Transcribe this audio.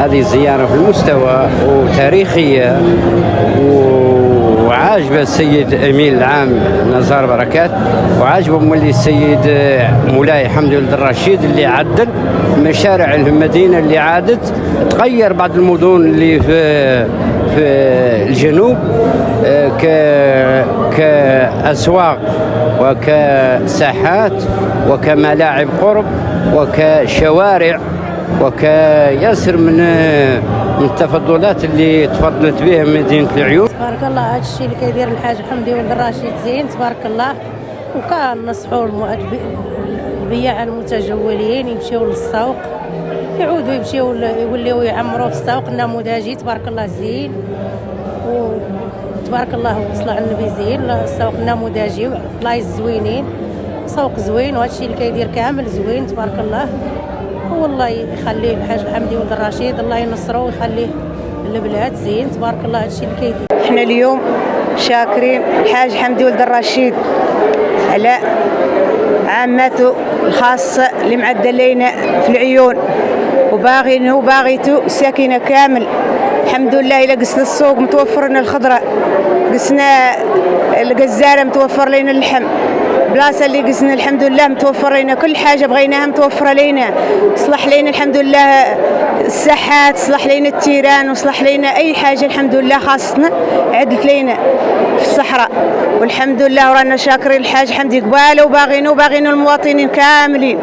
هذه زيارة في المستوى وتاريخية وعاجبة السيد أمين العام نزار بركات، وعاجبه مولي السيد مولاي حمدي ولد الرشيد اللي عدل مشارع المدينة اللي عادت تغير بعض المدن اللي في الجنوب كأسواق وكساحات وكملاعب قرب وكشوارع وكياسر من التفضلات اللي تفضلت بها مدينة العيون. تبارك الله هذا الشيء اللي كيدير الحاج حمدي ولد الرشيد زين تبارك الله، وكنصحوا البياع المتجولين يمشيو للسوق، يعودوا يمشيو يوليو يعمروا في السوق النموذجي تبارك الله زين، وتبارك الله وصلوا على النبي زين السوق النموذجي بلايص زوينين، سوق زوين، وهذا الشيء اللي كيدير كامل زوين تبارك الله. والله يخليه الحاج حمدي ولد الرشيد، الله ينصره ويخليه البلاد زين تبارك الله. هذا الشيء اللي كيدير. احنا اليوم شاكرين الحاج حمدي ولد الرشيد على عامته الخاصة اللي معدل لينا في العيون، وباغيته الساكنة كامل. الحمد لله إلا قسنا السوق متوفر لنا الخضرة، قسنا الجزارة متوفر لنا اللحم، بلاصة اللي قسنا الحمد لله متوفر لنا كل حاجة بغيناها متوفرة لنا. صلح لنا الحمد لله الساحات، صلح لنا التيران، وصلح لنا أي حاجة الحمد لله خاصتنا عدلت لنا في الصحراء، والحمد لله ورانا شاكرين الحاج حمدي قباله وباغينه المواطنين كاملين.